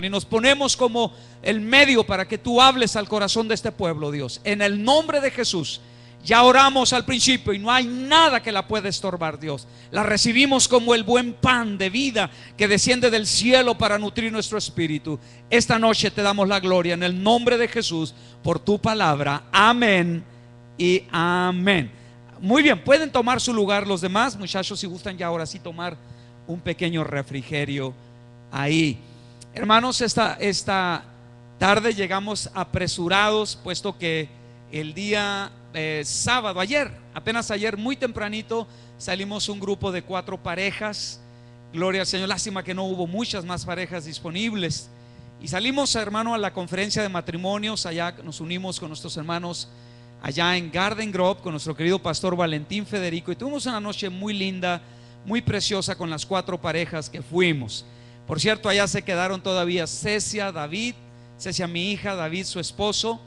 y nos ponemos como el medio para que tú hables al corazón de este pueblo, Dios, en el nombre de Jesús. Ya oramos al principio y no hay nada que la pueda estorbar, Dios. La recibimos como el buen pan de vida que desciende del cielo para nutrir nuestro espíritu. Esta noche te damos la gloria en el nombre de Jesús por tu palabra. Amén y amén. Muy bien, pueden tomar su lugar los demás, muchachos, si gustan ya ahora sí tomar un pequeño refrigerio ahí. Hermanos, esta tarde llegamos apresurados, puesto que el día sábado, apenas ayer muy tempranito, salimos un grupo de 4 parejas. Gloria al Señor, lástima que no hubo muchas más parejas disponibles. Y salimos, hermano, a la conferencia de matrimonios. Allá nos unimos con nuestros hermanos allá en Garden Grove, con nuestro querido pastor Valentín Federico, y tuvimos una noche muy linda, muy preciosa con las 4 parejas que fuimos. Por cierto, allá se quedaron todavía Cecia, David, Cecia mi hija, David su esposo.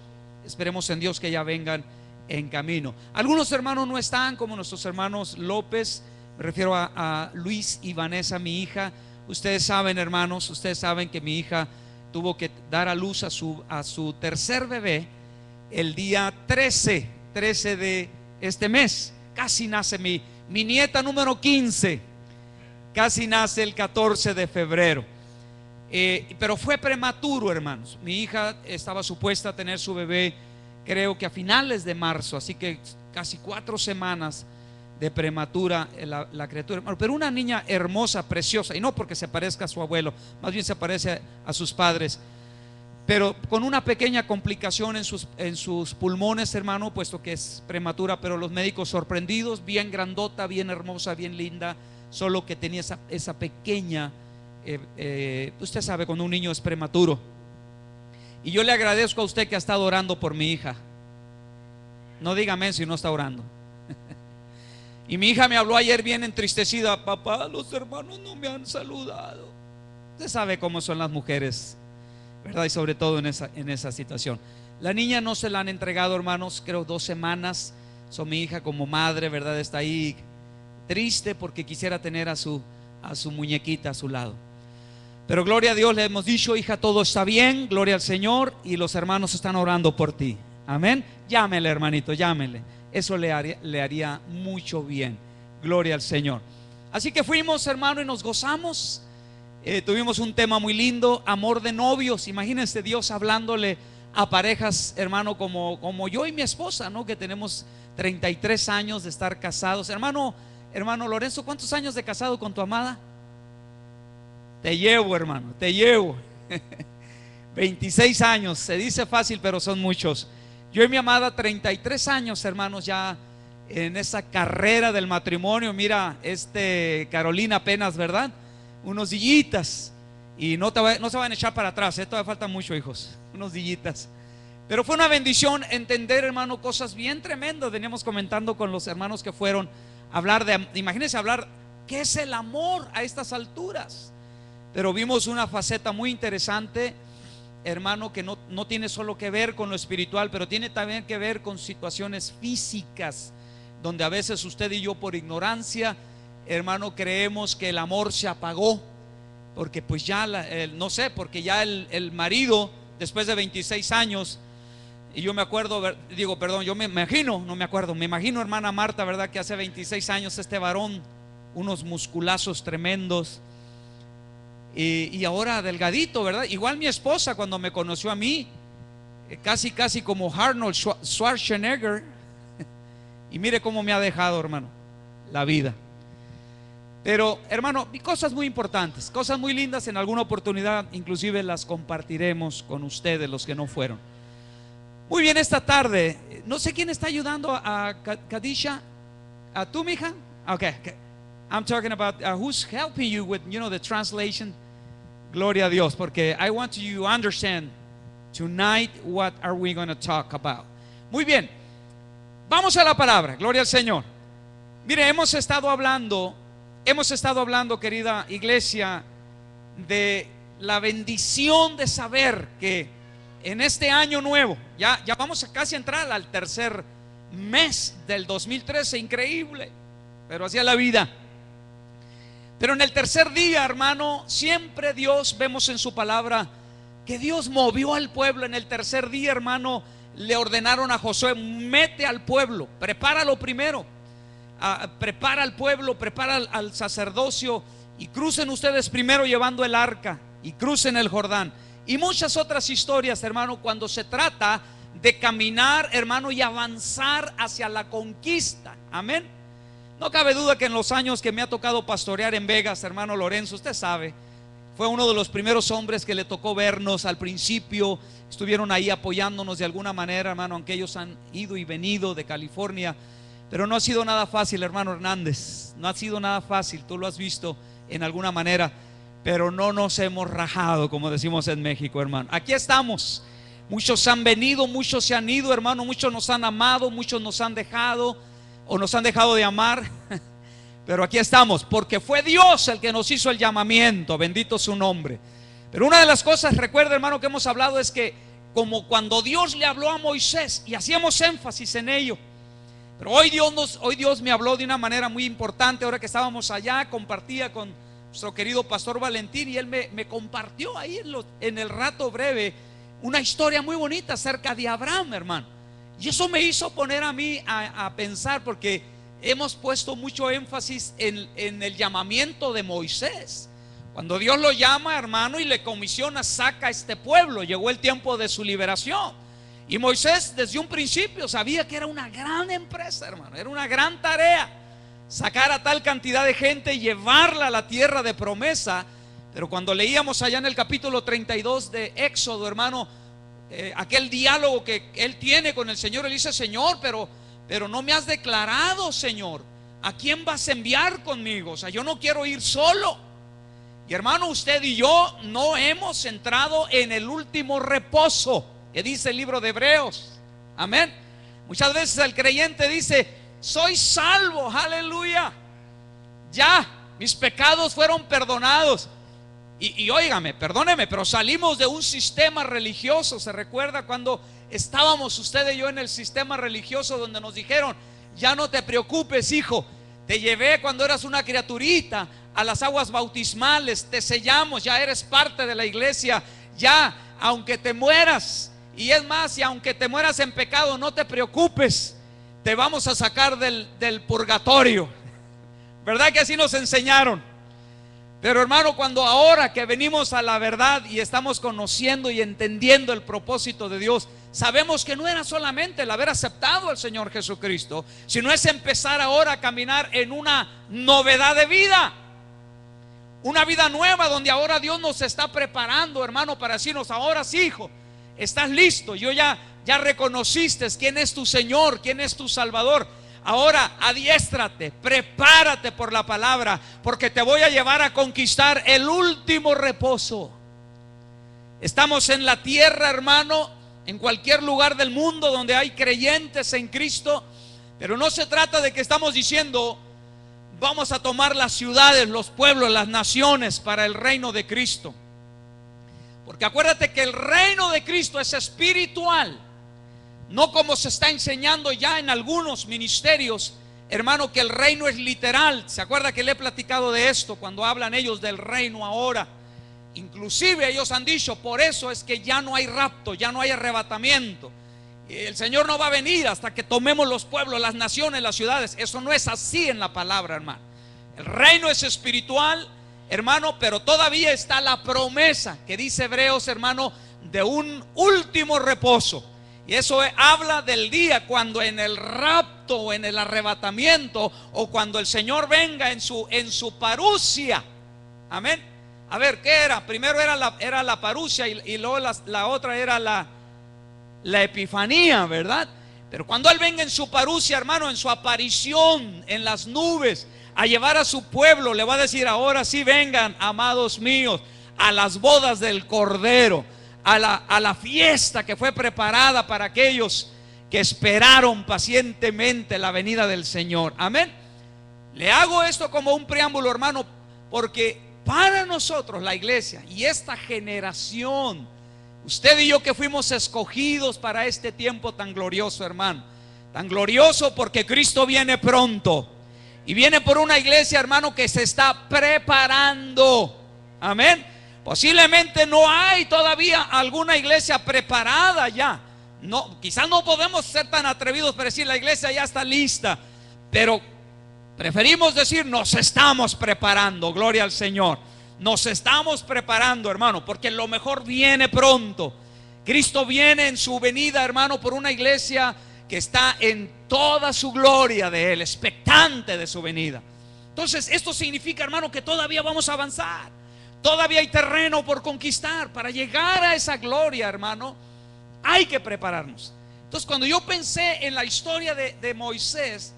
Esperemos en Dios que ya vengan en camino. Algunos hermanos no están, como nuestros hermanos López, me refiero a Luis y Vanessa, mi hija. Ustedes saben, hermanos, ustedes saben que mi hija tuvo que dar a luz a su tercer bebé el día 13 de este mes. Casi nace mi nieta número 15, casi nace el 14 de febrero. Pero fue prematuro, hermanos. Mi hija estaba supuesta a tener su bebé, creo que a finales de marzo, así que casi 4 semanas de prematura la criatura, pero una niña hermosa, preciosa, y no porque se parezca a su abuelo, más bien se parece a sus padres, pero con una pequeña complicación en sus pulmones, hermano, puesto que es prematura. Pero los médicos sorprendidos, bien grandota, bien hermosa, bien linda, solo que tenía esa pequeña, usted sabe cuando un niño es prematuro. Y yo le agradezco a usted que ha estado orando por mi hija. No dígame si no está orando. Y mi hija me habló ayer bien entristecida: papá, los hermanos no me han saludado. Usted sabe cómo son las mujeres, ¿verdad? Y sobre todo en esa situación. La niña no se la han entregado, hermanos, creo 2 semanas. Mi hija como madre, ¿verdad? Está ahí triste porque quisiera tener a su muñequita a su lado. Pero gloria a Dios, le hemos dicho: hija, todo está bien, gloria al Señor, y los hermanos están orando por ti. Amén. Llámele, hermanito, llámele. Eso le haría mucho bien. Gloria al Señor. Así que fuimos, hermano, y nos gozamos. Tuvimos un tema muy lindo, amor de novios. Imagínense Dios hablándole a parejas, hermano, como yo y mi esposa, ¿no? Que tenemos 33 años de estar casados. Hermano Lorenzo, ¿cuántos años de casado con tu amada? Te llevo, hermano, te llevo 26 años, se dice fácil, pero son muchos. Yo y mi amada 33 años, hermanos, ya en esa carrera del matrimonio. Mira, Carolina apenas, ¿verdad? Unos dillitas. Y no se van a echar para atrás, todavía falta mucho, hijos. Unos dillitas. Pero fue una bendición entender, hermano, cosas bien tremendas. Veníamos comentando con los hermanos que fueron a hablar imagínense hablar, ¿qué es el amor a estas alturas? Pero vimos una faceta muy interesante, hermano, que no tiene solo que ver con lo espiritual, pero tiene también que ver con situaciones físicas, donde a veces usted y yo, por ignorancia, hermano, creemos que el amor se apagó, porque pues ya no sé, porque ya el marido, después de 26 años, y yo me acuerdo, yo me imagino, hermana Marta, ¿verdad? Que hace 26 años este varón, unos musculazos tremendos, y ahora delgadito, ¿verdad? Igual mi esposa cuando me conoció a mí, casi como Arnold Schwarzenegger. Y mire cómo me ha dejado, hermano, la vida. Pero, hermano, cosas muy importantes, cosas muy lindas. En alguna oportunidad inclusive las compartiremos con ustedes, los que no fueron. Muy bien, esta tarde, no sé quién está ayudando a Kadisha. ¿A tú, mija? Okay. I'm talking about who's helping you with, the translation. Gloria a Dios, porque I want you to understand tonight what are we going to talk about. Muy bien, vamos a la palabra. Gloria al Señor. Mire, hemos estado hablando, querida iglesia, de la bendición de saber que en este año nuevo, ya vamos a casi entrar al tercer mes del 2013, increíble, pero así es la vida. Pero en el tercer día, hermano, siempre Dios, vemos en su palabra, que Dios movió al pueblo. En el tercer día, hermano, le ordenaron a Josué: mete al pueblo, prepáralo primero, prepara al pueblo, prepara al sacerdocio, y crucen ustedes primero llevando el arca, y crucen el Jordán. Y muchas otras historias, hermano, cuando se trata de caminar, hermano, y avanzar hacia la conquista. Amén. No cabe duda que en los años que me ha tocado pastorear en Vegas, hermano Lorenzo, usted sabe, fue uno de los primeros hombres que le tocó vernos al principio. Estuvieron ahí apoyándonos de alguna manera, hermano, aunque ellos han ido y venido de California. Pero no ha sido nada fácil, hermano Hernández. No ha sido nada fácil, tú lo has visto en alguna manera. Pero no nos hemos rajado, como decimos en México, hermano. Aquí estamos. Muchos han venido, muchos se han ido, hermano. Muchos nos han amado, muchos nos han dejado, o nos han dejado de amar. Pero aquí estamos, porque fue Dios el que nos hizo el llamamiento. Bendito su nombre. Pero una de las cosas, recuerda, hermano, que hemos hablado es que, como cuando Dios le habló a Moisés, y hacíamos énfasis en ello, pero hoy Dios me habló de una manera muy importante. Ahora que estábamos allá, compartía con nuestro querido pastor Valentín, y él me compartió ahí en el rato breve una historia muy bonita acerca de Abraham, hermano. Y eso me hizo poner a mí a pensar, porque hemos puesto mucho énfasis en el llamamiento de Moisés. Cuando Dios lo llama, hermano, y le comisiona: saca a este pueblo. Llegó el tiempo de su liberación. Y Moisés desde un principio sabía que era una gran empresa, hermano. Era una gran tarea sacar a tal cantidad de gente y llevarla a la tierra de promesa. Pero cuando leíamos allá en el capítulo 32 de Éxodo, hermano, aquel diálogo que él tiene con el Señor, él dice: Señor, pero no me has declarado, Señor, ¿a quién vas a enviar conmigo? O sea, yo no quiero ir solo. Y hermano, usted y yo no hemos entrado en el último reposo que dice el libro de Hebreos. Amén. Muchas veces el creyente dice: soy salvo, aleluya, ya, mis pecados fueron perdonados. Y óigame, perdóneme, pero salimos de un sistema religioso. ¿Se recuerda cuando estábamos usted y yo en el sistema religioso, donde nos dijeron: ya no te preocupes, hijo, te llevé cuando eras una criaturita a las aguas bautismales, te sellamos, ya eres parte de la iglesia, ya, aunque te mueras, y es más, y aunque te mueras en pecado, no te preocupes, te vamos a sacar del purgatorio. ¿Verdad que así nos enseñaron? Pero hermano, cuando ahora que venimos a la verdad y estamos conociendo y entendiendo el propósito de Dios, sabemos que no era solamente el haber aceptado al Señor Jesucristo, sino es empezar ahora a caminar en una novedad de vida, una vida nueva, donde ahora Dios nos está preparando, hermano, para decirnos: ahora sí, hijo, estás listo, ya reconociste quién es tu Señor, quién es tu Salvador. Ahora adiéstrate, prepárate por la palabra, porque te voy a llevar a conquistar el último reposo. Estamos en la tierra, hermano, en cualquier lugar del mundo donde hay creyentes en Cristo, pero no se trata de que estamos diciendo: vamos a tomar las ciudades, los pueblos, las naciones para el reino de Cristo. Porque acuérdate que el reino de Cristo es espiritual. No como se está enseñando ya en algunos ministerios, hermano, que el reino es literal. ¿Se acuerda que le he platicado de esto cuando hablan ellos del reino ahora? Inclusive ellos han dicho: por eso es que ya no hay rapto, ya no hay arrebatamiento. El Señor no va a venir hasta que tomemos los pueblos, las naciones, las ciudades. Eso no es así en la palabra, hermano. El reino es espiritual, hermano, pero todavía está la promesa que dice Hebreos, hermano, de un último reposo. Y eso habla del día cuando en el rapto o en el arrebatamiento, o cuando el Señor venga en su parusia. Amén. A ver, ¿qué era? Primero era la parusia, y luego la otra era la epifanía, ¿verdad? Pero cuando Él venga en su parusia, hermano, en su aparición en las nubes, a llevar a su pueblo, le va a decir: ahora sí vengan, amados míos, a las bodas del Cordero, a la fiesta que fue preparada para aquellos que esperaron pacientemente la venida del Señor. Amén. Le hago esto como un preámbulo, hermano, porque para nosotros, la iglesia y esta generación, usted y yo que fuimos escogidos para este tiempo tan glorioso, hermano, tan glorioso porque Cristo viene pronto, y viene por una iglesia, hermano, que se está preparando. Amén. Posiblemente no hay todavía alguna iglesia preparada ya. No, quizás no podemos ser tan atrevidos para decir la iglesia ya está lista, pero preferimos decir nos estamos preparando. Gloria al Señor. Nos estamos preparando, hermano, porque lo mejor viene pronto. Cristo viene en su venida, hermano, por una iglesia que está en toda su gloria de Él, expectante de su venida. Entonces esto significa, hermano, que todavía vamos a avanzar. Todavía hay terreno por conquistar. Para llegar a esa gloria, hermano, hay que prepararnos. Entonces cuando yo pensé en la historia de Moisés,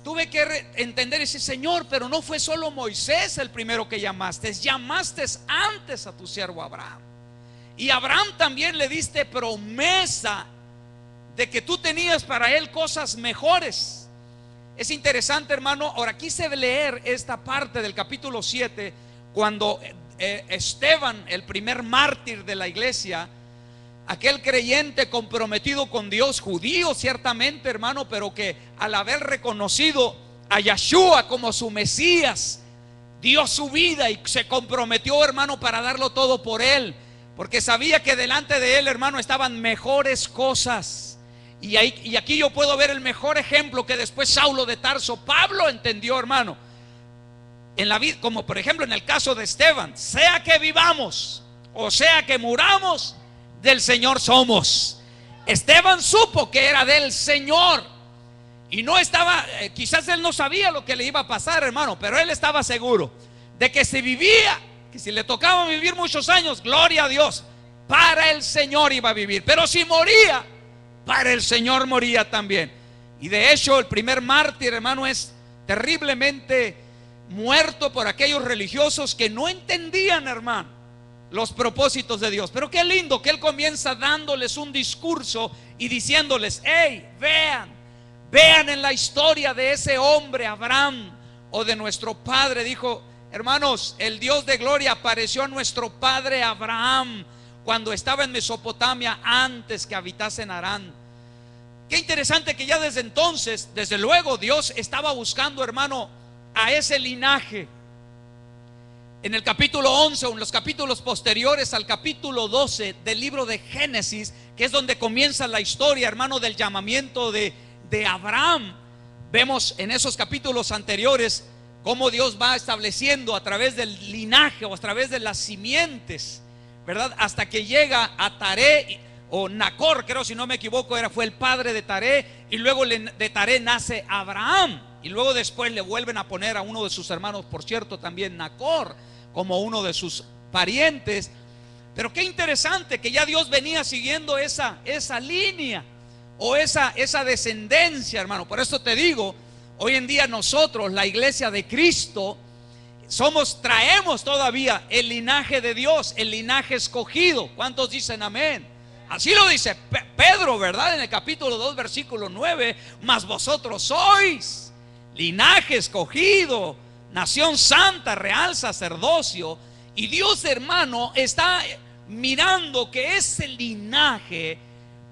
tuve que entender y decir: Señor, pero no fue solo Moisés el primero que llamaste. Llamaste antes a tu siervo Abraham. Y a Abraham también le diste promesa de que tú tenías para él cosas mejores. Es interesante, hermano. Ahora quise leer esta parte del capítulo 7, cuando Esteban, el primer mártir de la iglesia, aquel creyente comprometido con Dios, judío ciertamente, hermano, pero que al haber reconocido a Yeshua como su Mesías, dio su vida y se comprometió, hermano, para darlo todo por él, porque sabía que delante de él, hermano, estaban mejores cosas. Y aquí yo puedo ver el mejor ejemplo que después Saulo de Tarso, Pablo entendió, hermano, en la vida, como por ejemplo en el caso de Esteban: sea que vivamos o sea que muramos, del Señor somos. Esteban supo que era del Señor y no estaba, quizás él no sabía lo que le iba a pasar, hermano, pero él estaba seguro de que si vivía, que si le tocaba vivir muchos años, gloria a Dios, para el Señor iba a vivir. Pero si moría, para el Señor moría también. Y de hecho el primer mártir, hermano, es terriblemente muerto por aquellos religiosos que no entendían, hermano, los propósitos de Dios. Pero qué lindo que él comienza dándoles un discurso y diciéndoles: hey, vean en la historia de ese hombre Abraham, o de nuestro padre. Dijo: hermanos, el Dios de gloria apareció a nuestro padre Abraham cuando estaba en Mesopotamia, antes que habitase en Harán. Qué interesante que ya desde entonces, desde luego, Dios estaba buscando, hermano, a ese linaje. En el capítulo 11 o en los capítulos posteriores al capítulo 12 del libro de Génesis, que es donde comienza la historia, hermano, del llamamiento de Abraham, vemos en esos capítulos anteriores cómo Dios va estableciendo a través del linaje o a través de las simientes, ¿verdad? Hasta que llega a Taré, o Nacor, creo, si no me equivoco, fue el padre de Taré. Y luego de Taré nace Abraham. Y luego después le vuelven a poner a uno de sus hermanos, por cierto, también Nacor, como uno de sus parientes. Pero qué interesante que ya Dios venía siguiendo esa línea o esa descendencia, hermano. Por eso te digo, hoy en día nosotros, la iglesia de Cristo, traemos todavía el linaje de Dios, el linaje escogido. ¿Cuántos dicen amén? Así lo dice Pedro, ¿verdad? En el capítulo 2, versículo 9: mas vosotros sois linaje escogido, nación santa, real sacerdocio. Y Dios, hermano, está mirando que ese linaje,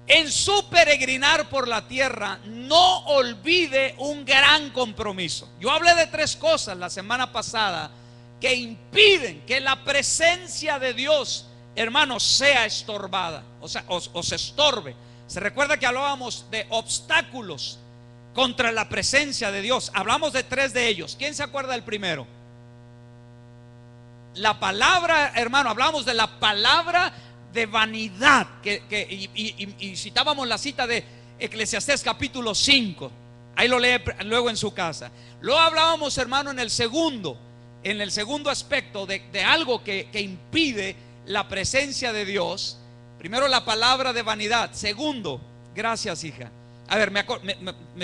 en su peregrinar por la tierra, no olvide un gran compromiso. Yo hablé de 3 cosas la semana pasada que impiden que la presencia de Dios, hermano, sea estorbada, o se estorbe. Se recuerda que hablábamos de obstáculos contra la presencia de Dios. Hablamos de 3 de ellos. ¿Quién se acuerda del primero? La palabra, hermano, hablamos de la palabra de vanidad, y citábamos la cita de Eclesiastés capítulo 5. Ahí lo lee luego en su casa. Luego hablábamos, hermano, en el segundo aspecto de algo que impide la presencia de Dios. Primero, la palabra de vanidad. Segundo, gracias, hija. A ver, me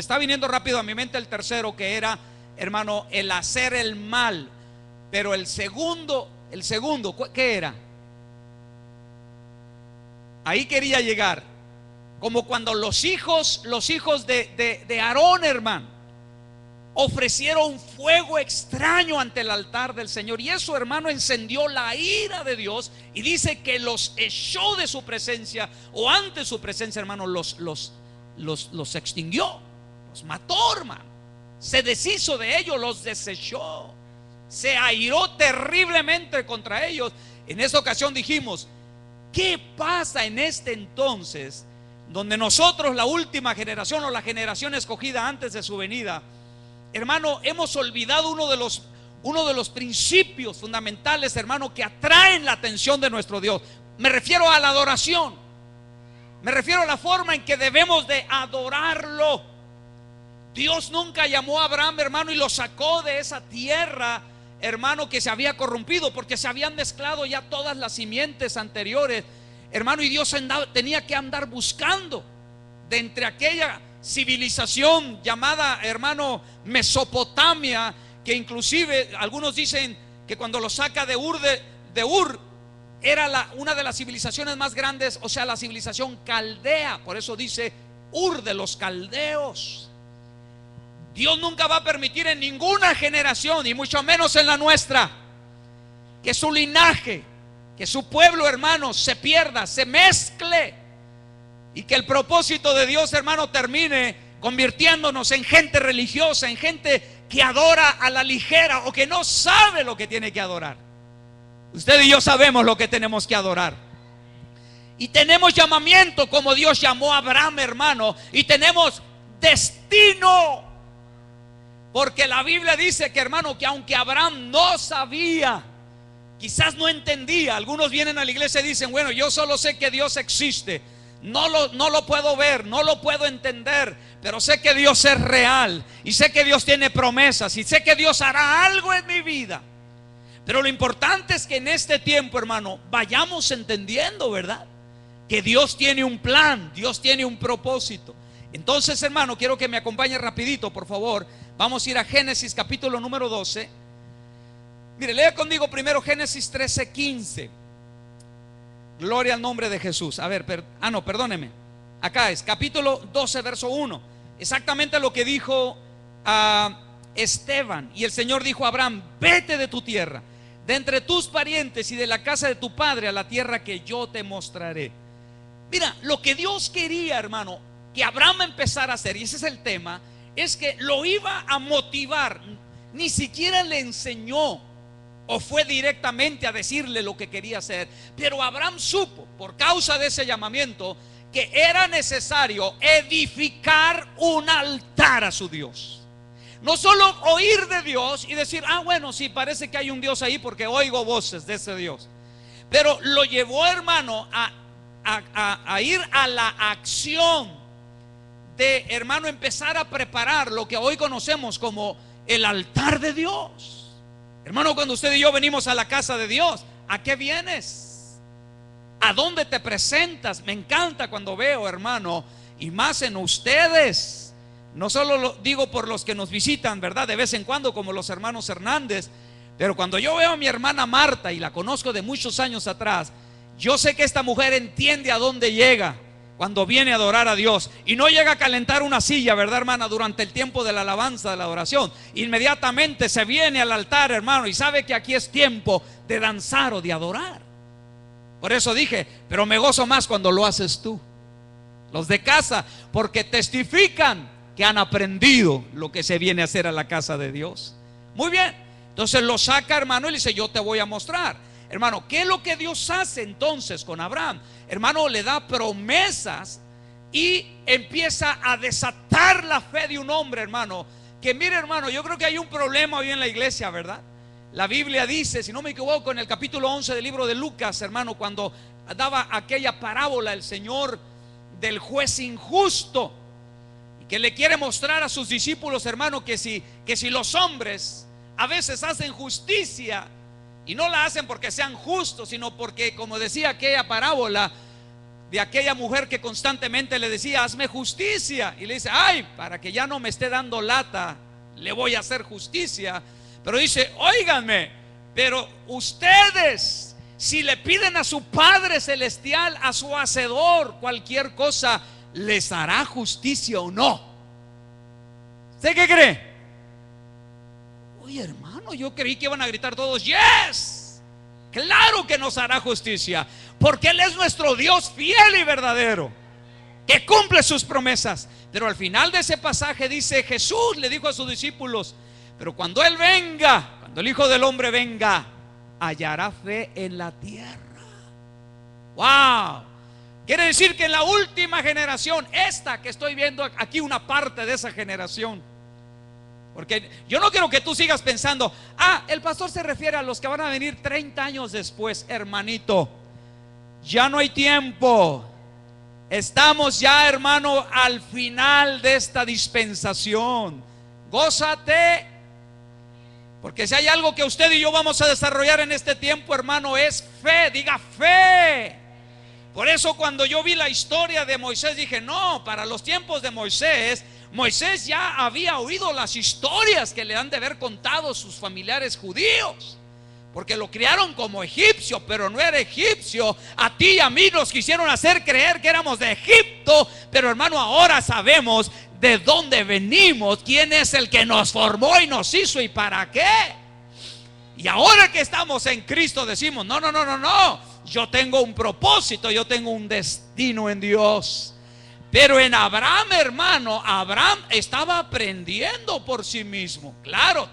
está viniendo rápido a mi mente el tercero, que era, hermano, el hacer el mal. Pero el segundo, ¿qué era? Ahí quería llegar. Como cuando los hijos de Aarón, hermano, ofrecieron fuego extraño ante el altar del Señor, y eso, hermano, encendió la ira de Dios, y dice que los echó de su presencia, o ante su presencia, hermano, los extinguió, los mató, hermano. Se deshizo de ellos, los desechó, se airó terriblemente contra ellos. En esta ocasión dijimos, ¿qué pasa en este entonces donde nosotros, la última generación o la generación escogida antes de su venida, hermano, hemos olvidado uno de los principios fundamentales, hermano, que atraen la atención de nuestro Dios? Me refiero a la adoración. Me refiero a la forma en que debemos de adorarlo. Dios nunca llamó a Abraham, hermano, y lo sacó de esa tierra, hermano, que se había corrompido, porque se habían mezclado ya todas las simientes anteriores, hermano, y Dios tenía que andar buscando de entre aquella civilización llamada, hermano, Mesopotamia, que inclusive algunos dicen que cuando lo saca de Ur era una de las civilizaciones más grandes, o sea, la civilización caldea. Por eso dice Ur de los caldeos. Dios nunca va a permitir en ninguna generación, y mucho menos en la nuestra, que su linaje, que su pueblo, hermano, se pierda, se mezcle, y que el propósito de Dios, hermano, termine convirtiéndonos en gente religiosa, en gente que adora a la ligera o que no sabe lo que tiene que adorar. Usted y yo sabemos lo que tenemos que adorar, y tenemos llamamiento como Dios llamó a Abraham, hermano, y tenemos destino. Porque la Biblia dice que, hermano, que aunque Abraham no sabía, quizás no entendía. Algunos vienen a la iglesia y dicen, bueno, yo solo sé que Dios existe, no lo puedo ver, no lo puedo entender, pero sé que Dios es real, y sé que Dios tiene promesas, y sé que Dios hará algo en mi vida. Pero lo importante es que en este tiempo, hermano, vayamos entendiendo, ¿verdad?, que Dios tiene un plan, Dios tiene un propósito. Entonces, hermano, quiero que me acompañe rapidito, por favor. Vamos a ir a Génesis capítulo número 12. Mire, lea conmigo primero Génesis 13:15. Gloria al nombre de Jesús. A ver, perdóneme. Acá es capítulo 12, verso 1. Exactamente lo que dijo a Esteban. Y el Señor dijo a Abraham: vete de tu tierra, de entre tus parientes y de la casa de tu padre, a la tierra que yo te mostraré. Mira, lo que Dios quería, hermano, que Abraham empezara a hacer, y ese es el tema, es que lo iba a motivar. Ni siquiera le enseñó o fue directamente a decirle lo que quería hacer, pero Abraham supo, por causa de ese llamamiento, que era necesario edificar un altar a su Dios. No solo oír de Dios y decir, bueno, sí, parece que hay un Dios ahí porque oigo voces de ese Dios, pero lo llevó, hermano, a ir a la acción de, hermano, empezar a preparar lo que hoy conocemos como el altar de Dios. Hermano, cuando usted y yo venimos a la casa de Dios, ¿a qué vienes? ¿A dónde te presentas? Me encanta cuando veo, hermano, y más en ustedes. No solo lo digo por los que nos visitan, ¿verdad?, de vez en cuando, como los hermanos Hernández, pero cuando yo veo a mi hermana Marta, y la conozco de muchos años atrás, yo sé que esta mujer entiende a dónde llega cuando viene a adorar a Dios, y no llega a calentar una silla, ¿verdad, hermana?, durante el tiempo de la alabanza, de la adoración. Inmediatamente se viene al altar, hermano, y sabe que aquí es tiempo de danzar o de adorar. Por eso dije, pero me gozo más cuando lo haces tú, los de casa, porque testifican que han aprendido lo que se viene a hacer a la casa de Dios. Muy bien, entonces lo saca, hermano, y le dice: yo te voy a mostrar. Hermano, ¿qué es lo que Dios hace entonces con Abraham? Hermano, le da promesas y empieza a desatar la fe de un hombre, hermano, que mire, hermano, yo creo que hay un problema hoy en la iglesia, ¿verdad? La Biblia dice, si no me equivoco, en el capítulo 11 del libro de Lucas, hermano, cuando daba aquella parábola el Señor del juez injusto, y que le quiere mostrar a sus discípulos, hermano, que si los hombres a veces hacen justicia, y no la hacen porque sean justos, sino porque, como decía aquella parábola de aquella mujer que constantemente le decía: hazme justicia, y le dice: ay, para que ya no me esté dando lata, le voy a hacer justicia. Pero dice: óiganme, pero ustedes, si le piden a su Padre Celestial, a su Hacedor, cualquier cosa, ¿les hará justicia o no? ¿Usted qué cree? Oye, hermano, yo creí que iban a gritar todos: yes, claro que nos hará justicia, porque Él es nuestro Dios fiel y verdadero, que cumple sus promesas. Pero al final de ese pasaje dice: Jesús le dijo a sus discípulos: pero cuando Él venga, cuando el Hijo del Hombre venga, hallará fe en la tierra. ¡Wow! Quiere decir que en la última generación, esta que estoy viendo aquí, una parte de esa generación. Porque yo no quiero que tú sigas pensando, el pastor se refiere a los que van a venir 30 años después. Hermanito, ya no hay tiempo. Estamos ya, hermano, al final de esta dispensación. Gózate, porque si hay algo que usted y yo vamos a desarrollar en este tiempo, hermano, es fe. Diga fe. Por eso cuando yo vi la historia de Moisés dije, no, para los tiempos de Moisés ya había oído las historias que le han de haber contado sus familiares judíos, porque lo criaron como egipcio, pero no era egipcio. A ti y a mí nos quisieron hacer creer que éramos de Egipto, pero hermano, ahora sabemos de dónde venimos, quién es el que nos formó y nos hizo y para qué. Y ahora que estamos en Cristo decimos, no, yo tengo un propósito, yo tengo un destino en Dios. Pero en Abraham, hermano, Abraham estaba aprendiendo por sí mismo. Claro,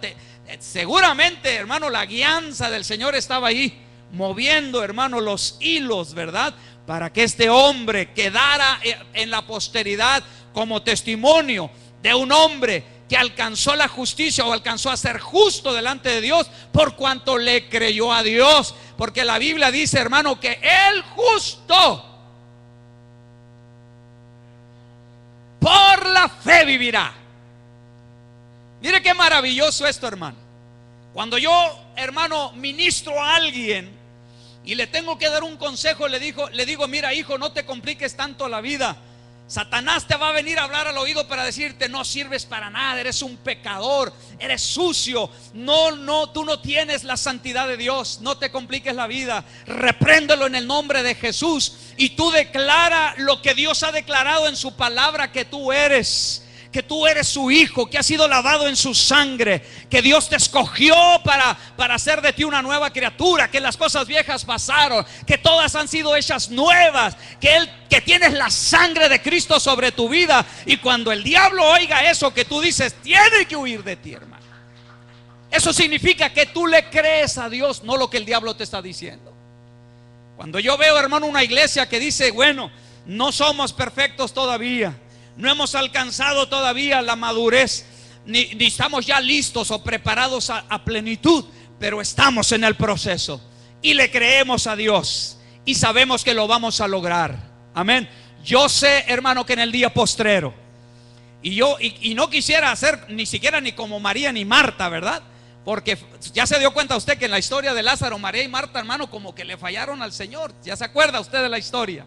seguramente, hermano, la guianza del Señor estaba ahí moviendo, hermano, los hilos, ¿verdad? Para que este hombre quedara en la posteridad como testimonio de un hombre que alcanzó la justicia o alcanzó a ser justo delante de Dios por cuanto le creyó a Dios. Porque la Biblia dice, hermano, que el justo por la fe vivirá. Mire qué maravilloso esto, hermano. Cuando yo, hermano, ministro a alguien y le tengo que dar un consejo, le digo, mira, hijo, no te compliques tanto la vida. Satanás te va a venir a hablar al oído para decirte, no sirves para nada, eres un pecador, eres sucio, tú no tienes la santidad de Dios, no te compliques la vida. Repréndelo en el nombre de Jesús y tú declara lo que Dios ha declarado en su palabra, que tú eres su hijo, que has sido lavado en su sangre, que Dios te escogió para hacer de ti una nueva criatura, que las cosas viejas pasaron, que todas han sido hechas nuevas, que tienes la sangre de Cristo sobre tu vida. Y cuando el diablo oiga eso que tú dices, tiene que huir de ti, hermano. Eso significa que tú le crees a Dios, no lo que el diablo te está diciendo. Cuando yo veo, hermano, una iglesia que dice, bueno, no somos perfectos todavía, no hemos alcanzado todavía la madurez, ni estamos ya listos o preparados a plenitud, pero estamos en el proceso y le creemos a Dios y sabemos que lo vamos a lograr. Amén. Yo sé, hermano, que en el día postrero, y no quisiera hacer ni siquiera ni como María ni Marta, ¿verdad? Porque ya se dio cuenta usted que en la historia de Lázaro, María y Marta, hermano, como que le fallaron al Señor. ¿Ya se acuerda usted de la historia?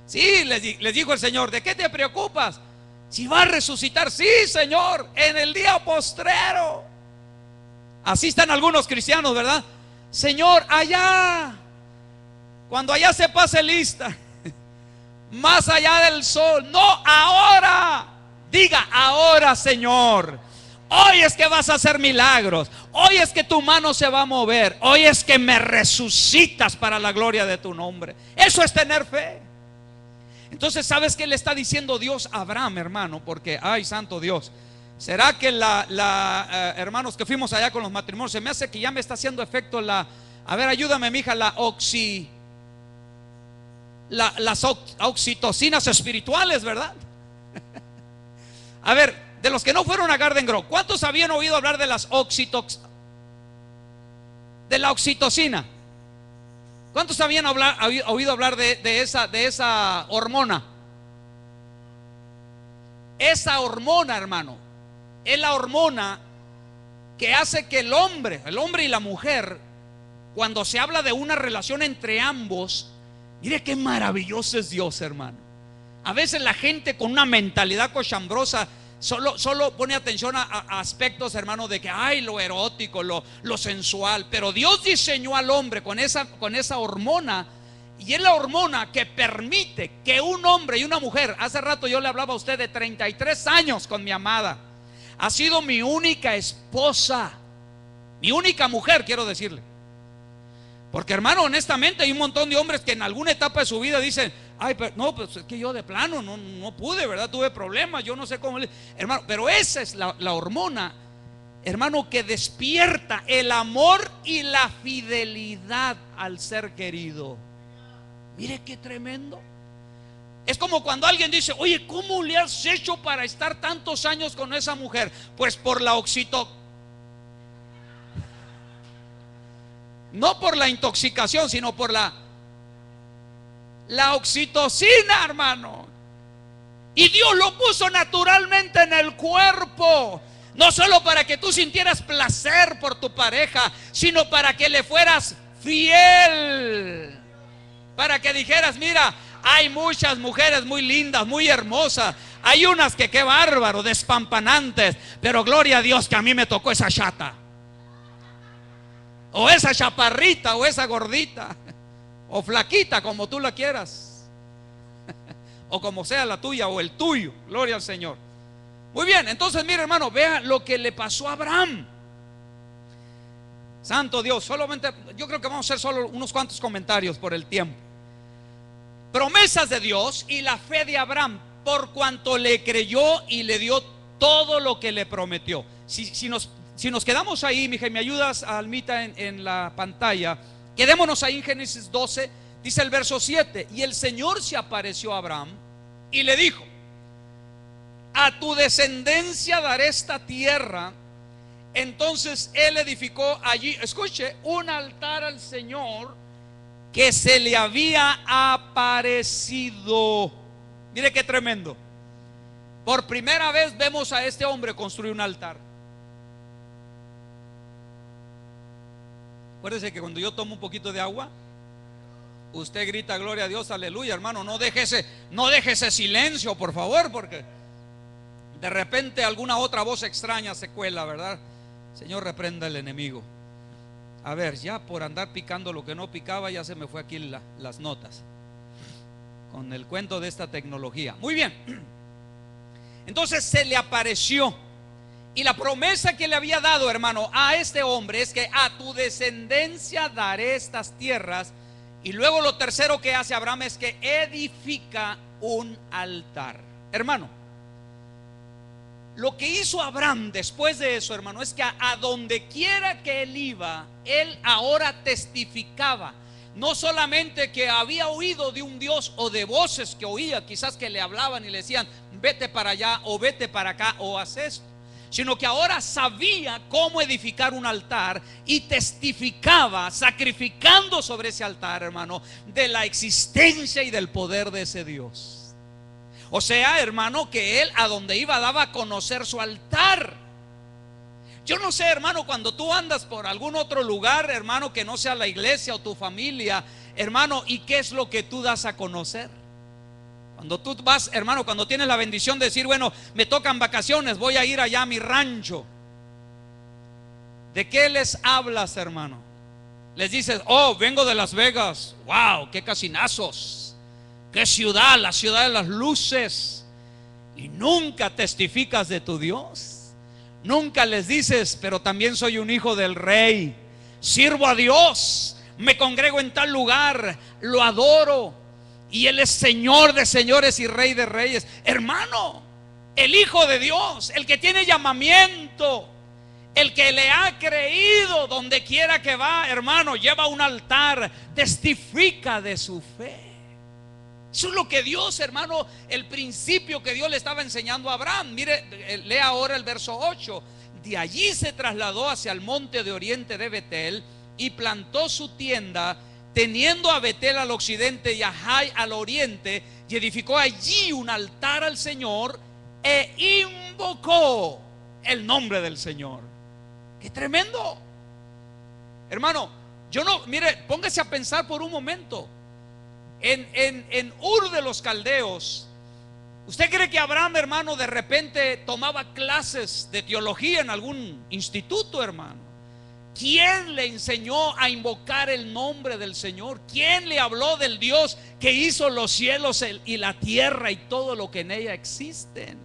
Sí, les dijo el Señor, ¿de qué te preocupas? Si va a resucitar. Sí, Señor, en el día postrero. Así están algunos cristianos, ¿verdad? Señor, allá, cuando allá se pase lista, más allá del sol. No, ahora. Diga, ahora, Señor. Hoy es que vas a hacer milagros. Hoy es que tu mano se va a mover. Hoy es que me resucitas para la gloria de tu nombre. Eso es tener fe. Entonces, ¿sabes qué le está diciendo Dios a Abraham, hermano? Porque, ay, santo Dios, ¿será que hermanos, que fuimos allá con los matrimonios, se me hace que ya me está haciendo efecto a ver, ayúdame, mija, las oxitocinas espirituales, ¿verdad? A ver, de los que no fueron a Garden Grove, ¿cuántos habían oído hablar de de la oxitocina? ¿Cuántos habían oído hablar de esa hormona? Esa hormona, hermano, es la hormona que hace que el hombre y la mujer, cuando se habla de una relación entre ambos, mire qué maravilloso es Dios, hermano. A veces la gente con una mentalidad cochambrosa solo pone atención a aspectos, hermano, de que hay lo erótico, lo sensual. Pero Dios diseñó al hombre con esa hormona, y es la hormona que permite que un hombre y una mujer. Hace rato yo le hablaba a usted de 33 años con mi amada. Ha sido mi única esposa, mi única mujer, quiero decirle. Porque, hermano, honestamente hay un montón de hombres que en alguna etapa de su vida dicen, ay, pero no, pues es que yo de plano no pude, ¿verdad? Tuve problemas, yo no sé cómo. Hermano, pero esa es la hormona. hermano, que despierta el amor y la fidelidad al ser querido. Mire qué tremendo. Es como cuando alguien dice: oye, ¿cómo le has hecho para estar tantos años con esa mujer? Pues por la no por la intoxicación, sino por la oxitocina, hermano. Y Dios lo puso naturalmente en el cuerpo, no solo para que tú sintieras placer por tu pareja, sino para que le fueras fiel, para que dijeras: mira, hay muchas mujeres muy lindas, muy hermosas. Hay unas que qué bárbaro, despampanantes, pero gloria a Dios que a mí me tocó esa chata, o esa chaparrita, o esa gordita, o flaquita, como tú la quieras, o como sea la tuya o el tuyo. Gloria al Señor. Muy bien, entonces mire, hermano, vea lo que le pasó a Abraham. Santo Dios, solamente yo creo que vamos a hacer solo unos cuantos comentarios por el tiempo. Promesas de Dios y la fe de Abraham, por cuanto le creyó y le dio todo lo que le prometió. Si nos quedamos ahí, mija, me ayudas, Almita, en la pantalla. Quedémonos ahí en Génesis 12. Dice el verso 7: y el Señor se apareció a Abraham y le dijo: a tu descendencia daré esta tierra. Entonces él edificó allí, escuche, un altar al Señor que se le había aparecido. Mire qué tremendo. Por primera vez vemos a este hombre construir un altar. Acuérdese que cuando yo tomo un poquito de agua, usted grita gloria a Dios, aleluya, hermano. No deje ese silencio, por favor, porque de repente alguna otra voz extraña se cuela, ¿verdad? Señor, reprenda el enemigo. A ver, ya por andar picando lo que no picaba, ya se me fue aquí las notas con el cuento de esta tecnología. Muy bien. Entonces se le apareció, y la promesa que le había dado, hermano, a este hombre es que a tu descendencia daré estas tierras. Y luego lo tercero que hace Abraham es que edifica un altar. Hermano, lo que hizo Abraham después de eso, hermano, es que a donde quiera que él iba, él ahora testificaba. No solamente que había oído de un Dios, o de voces que oía, quizás que le hablaban y le decían: vete para allá, o vete para acá, o haz esto, sino que ahora sabía cómo edificar un altar y testificaba, sacrificando sobre ese altar, hermano, de la existencia y del poder de ese Dios. O sea, hermano, que él a donde iba daba a conocer su altar. Yo no sé, hermano, cuando tú andas por algún otro lugar, hermano, que no sea la iglesia o tu familia, hermano, ¿y qué es lo que tú das a conocer? Cuando tú vas, hermano, cuando tienes la bendición de decir: bueno, me tocan vacaciones, voy a ir allá a mi rancho. ¿De qué les hablas, hermano? Les dices: oh, vengo de Las Vegas. Wow, qué casinazos, qué ciudad, la ciudad de las luces. Y nunca testificas de tu Dios. Nunca les dices: pero también soy un hijo del rey, sirvo a Dios, me congrego en tal lugar, lo adoro, y Él es Señor de señores y Rey de reyes. Hermano, el Hijo de Dios, el que tiene llamamiento, el que le ha creído, donde quiera que va, hermano, lleva un altar, testifica de su fe. Eso es lo que Dios, hermano, el principio que Dios le estaba enseñando a Abraham. Mire, lea ahora el verso 8. De allí se trasladó hacia el monte de oriente de Betel y plantó su tienda, teniendo a Betel al occidente y a Jai al oriente, y edificó allí un altar al Señor e invocó el nombre del Señor. ¡Qué tremendo! Hermano, mire, póngase a pensar por un momento. En Ur de los Caldeos, ¿usted cree que Abraham, hermano, de repente tomaba clases de teología en algún instituto, hermano? ¿Quién le enseñó a invocar el nombre del Señor? ¿Quién le habló del Dios que hizo los cielos y la tierra y todo lo que en ella existen?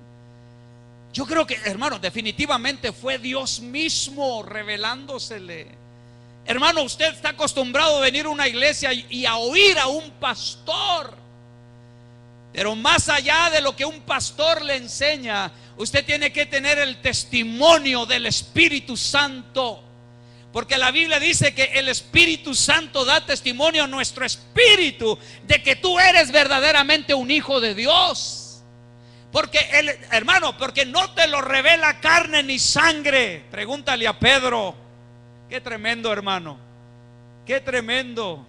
Yo creo que, hermano, definitivamente fue Dios mismo revelándosele. Hermano, usted está acostumbrado a venir a una iglesia y a oír a un pastor. Pero más allá de lo que un pastor le enseña, usted tiene que tener el testimonio del Espíritu Santo. Porque la Biblia dice que el Espíritu Santo da testimonio a nuestro espíritu de que tú eres verdaderamente un hijo de Dios. Porque hermano, porque no te lo revela carne ni sangre. Pregúntale a Pedro. Qué tremendo, hermano. Qué tremendo.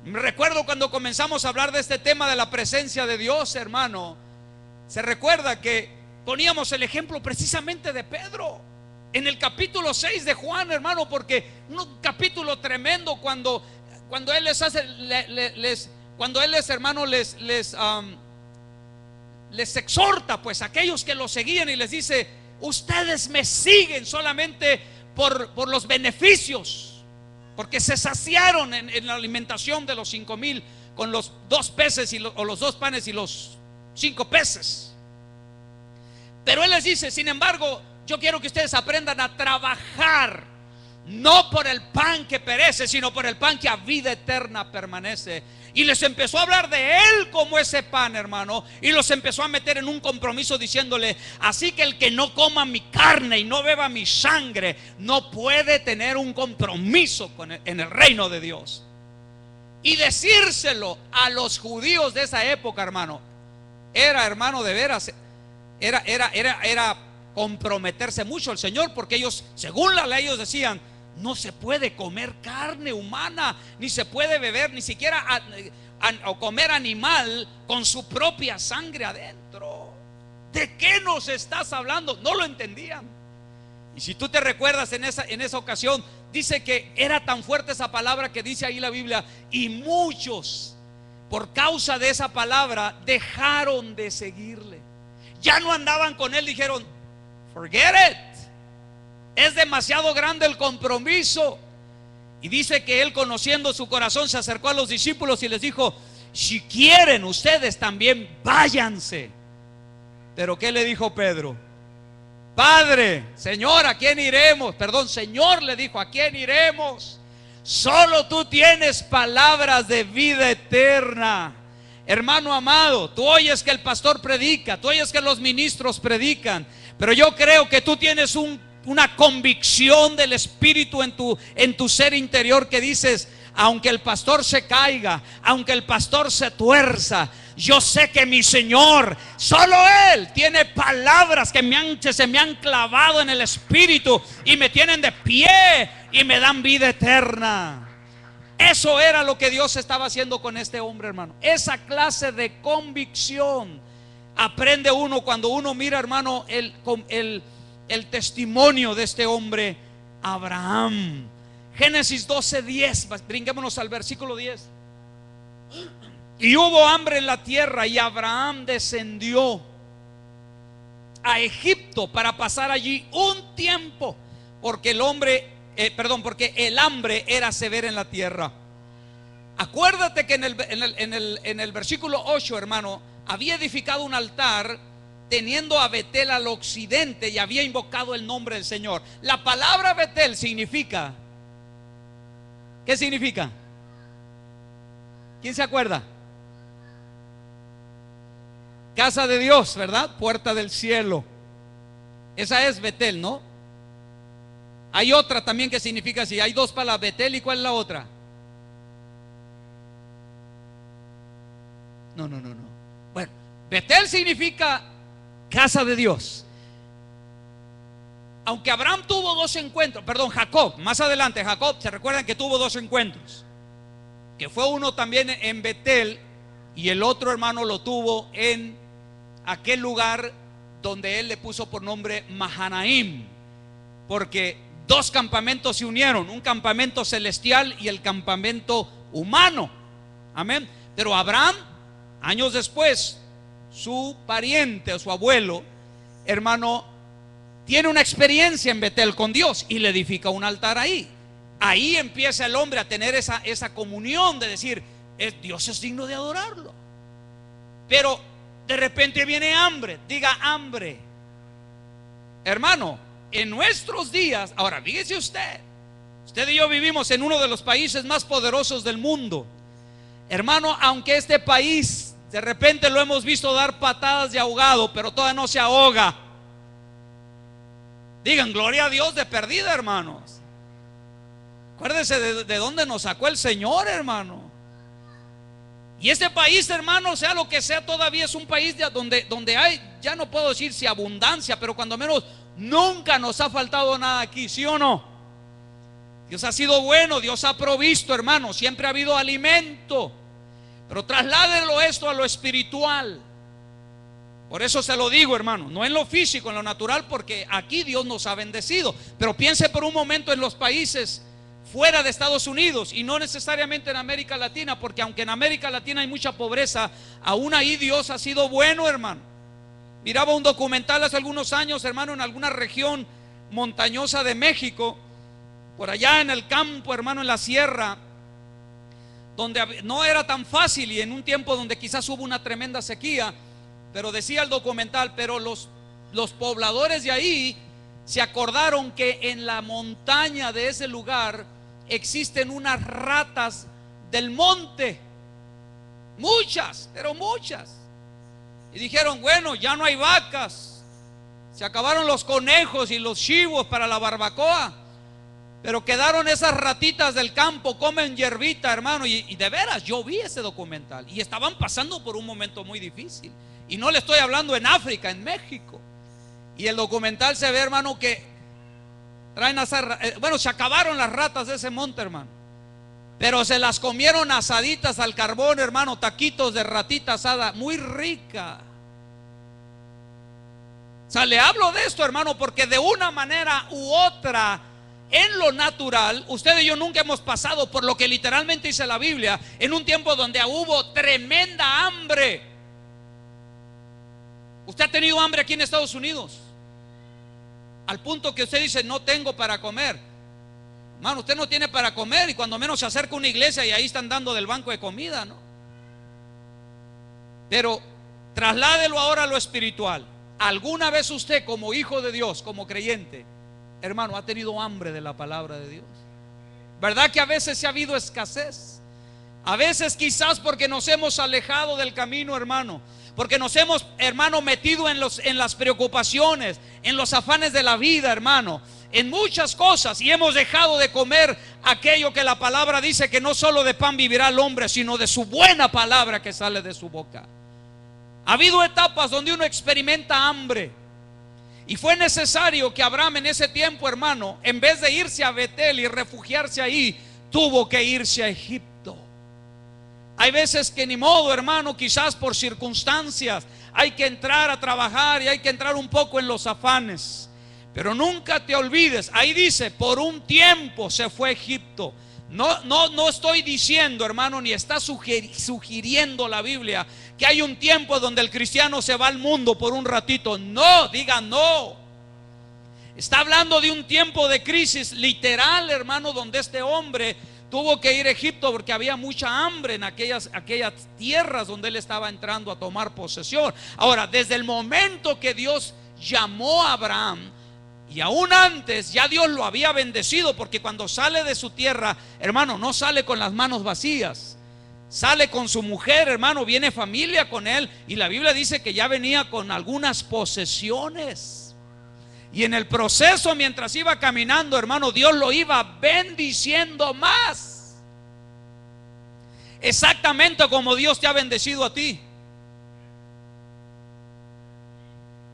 Me recuerdo cuando comenzamos a hablar de este tema de la presencia de Dios, hermano. Se recuerda que poníamos el ejemplo precisamente de Pedro en el capítulo 6 de Juan, hermano, porque un capítulo tremendo cuando él les hace, cuando él les, hermano, les exhorta pues a aquellos que lo seguían y les dice: ustedes me siguen solamente por los beneficios, porque se saciaron en la alimentación de los 5,000 con los 2 peces o los 2 panes y los 5 peces. Pero él les dice: sin embargo, yo quiero que ustedes aprendan a trabajar, no por el pan que perece, sino por el pan que a vida eterna permanece. Y les empezó a hablar de él como ese pan, hermano, y los empezó a meter en un compromiso diciéndole: así que el que no coma mi carne y no beba mi sangre no puede tener un compromiso en el reino de Dios. Y decírselo a los judíos de esa época, hermano, era, hermano, de veras, era comprometerse mucho al Señor, porque ellos, según la ley, ellos decían: no se puede comer carne humana, ni se puede beber, ni siquiera o comer animal con su propia sangre adentro. ¿De qué nos estás hablando? No lo entendían. Y si tú te recuerdas, en esa ocasión dice que era tan fuerte esa palabra que dice ahí la Biblia, y muchos por causa de esa palabra dejaron de seguirle. Ya no andaban con él, dijeron: forget it, es demasiado grande el compromiso. Y dice que él, conociendo su corazón, se acercó a los discípulos y les dijo: si quieren ustedes también, váyanse. Pero ¿qué le dijo Pedro? Padre, Señor, ¿a quién iremos? Perdón, Señor, le dijo: ¿a quién iremos? Solo tú tienes palabras de vida eterna. Hermano amado, tú oyes que el pastor predica, tú oyes que los ministros predican, pero yo creo que tú tienes una convicción del Espíritu en tu ser interior que dices: aunque el pastor se caiga, aunque el pastor se tuerza, yo sé que mi Señor, solo Él, tiene palabras que se me han clavado en el Espíritu y me tienen de pie y me dan vida eterna. Eso era lo que Dios estaba haciendo con este hombre, hermano. Esa clase de convicción aprende uno cuando uno mira, hermano, el testimonio de este hombre Abraham. Génesis 12:10, brinquémonos al versículo 10. Y hubo hambre en la tierra, y Abraham descendió a Egipto para pasar allí un tiempo, porque el hambre era severa en la tierra. Acuérdate que en el versículo 8, hermano, había edificado un altar teniendo a Betel al occidente y había invocado el nombre del Señor. La palabra Betel significa, ¿qué significa? ¿Quién se acuerda? Casa de Dios, ¿verdad? Puerta del cielo. Esa es Betel, ¿no? Hay otra también que significa así. Hay 2 palabras, Betel, ¿y cuál es la otra? No. Bueno, Betel significa casa de Dios. Aunque Abraham tuvo 2 encuentros, Jacob, más adelante Jacob, se recuerdan que tuvo 2 encuentros, que fue uno también en Betel y el otro, hermano, lo tuvo en aquel lugar donde él le puso por nombre Mahanaim, porque 2 campamentos se unieron, un campamento celestial y el campamento humano. Amén. Pero Abraham, años después, su pariente o su abuelo, hermano, tiene una experiencia en Betel con Dios y le edifica un altar ahí. Ahí empieza el hombre a tener esa comunión de decir: Dios es digno de adorarlo. Pero de repente viene hambre. Diga: hambre. Hermano, en nuestros días, ahora fíjese usted y yo vivimos en uno de los países más poderosos del mundo. Hermano, aunque este país De repente lo hemos visto dar patadas de ahogado, pero todavía no se ahoga. Digan gloria a Dios de perdida, hermanos. Acuérdense de dónde nos sacó el Señor, hermano. Y este país, hermano, sea lo que sea, todavía es un país donde hay, ya no puedo decir si abundancia, pero cuando menos nunca nos ha faltado nada aquí, ¿sí o no? Dios ha sido bueno, Dios ha provisto, hermano, siempre ha habido alimento. Pero trasládelo esto a lo espiritual. Por eso se lo digo, hermano, no en lo físico, en lo natural, porque aquí Dios nos ha bendecido. Pero piense por un momento en los países fuera de Estados Unidos y no necesariamente en América Latina, porque aunque en América Latina hay mucha pobreza, aún ahí Dios ha sido bueno, hermano. Miraba un documental hace algunos años, hermano, en alguna región montañosa de México, por allá en el campo, hermano, en la sierra, donde no era tan fácil y en un tiempo donde quizás hubo una tremenda sequía. Pero decía el documental, pero los pobladores de ahí se acordaron que en la montaña de ese lugar existen unas ratas del monte, muchas, pero muchas. Y dijeron, bueno, ya no hay vacas, se acabaron los conejos y los chivos para la barbacoa, pero quedaron esas ratitas del campo, comen hierbita, hermano. Y de veras, yo vi ese documental y estaban pasando por un momento muy difícil. Y no le estoy hablando en África, en México. Y el documental se ve, hermano, que traen a hacer, bueno, se acabaron las ratas de ese monte, hermano, pero se las comieron asaditas al carbón, hermano, taquitos de ratita asada, muy rica. O sea, le hablo de esto, hermano, porque de una manera u otra, en lo natural, usted y yo nunca hemos pasado por lo que literalmente dice la Biblia, en un tiempo donde hubo tremenda hambre. ¿Usted ha tenido hambre aquí en Estados Unidos? Al punto que usted dice, no tengo para comer. Hermano, usted no tiene para comer y cuando menos se acerca a una iglesia y ahí están dando del banco de comida, ¿no? Pero trasládelo ahora a lo espiritual. ¿Alguna vez usted como hijo de Dios, como creyente, hermano, ha tenido hambre de la palabra de Dios? ¿Verdad que a veces se ha habido escasez? A veces quizás porque nos hemos alejado del camino, hermano, porque nos hemos, hermano, metido en las preocupaciones, en los afanes de la vida, hermano, en muchas cosas, y hemos dejado de comer aquello que la palabra dice, que no solo de pan vivirá el hombre, sino de su buena palabra que sale de su boca. Ha habido etapas donde uno experimenta hambre, y fue necesario que Abraham en ese tiempo, hermano, en vez de irse a Betel y refugiarse ahí, tuvo que irse a Egipto. Hay veces que ni modo, hermano, quizás por circunstancias hay que entrar a trabajar y hay que entrar un poco en los afanes. Pero nunca te olvides, ahí dice, por un tiempo se fue a Egipto. No estoy diciendo, hermano, ni está sugiriendo la Biblia que hay un tiempo donde el cristiano se va al mundo por un ratito. No, diga no. Está hablando de un tiempo de crisis literal, hermano, donde este hombre tuvo que ir a Egipto porque había mucha hambre en aquellas tierras donde él estaba entrando a tomar posesión. Ahora, desde el momento que Dios llamó a Abraham, y aún antes ya Dios lo había bendecido, porque cuando sale de su tierra, hermano, no sale con las manos vacías, sale con su mujer, hermano, viene familia con él, y la Biblia dice que ya venía con algunas posesiones. Y en el proceso, mientras iba caminando, hermano, Dios lo iba bendiciendo más. Exactamente como Dios te ha bendecido a ti.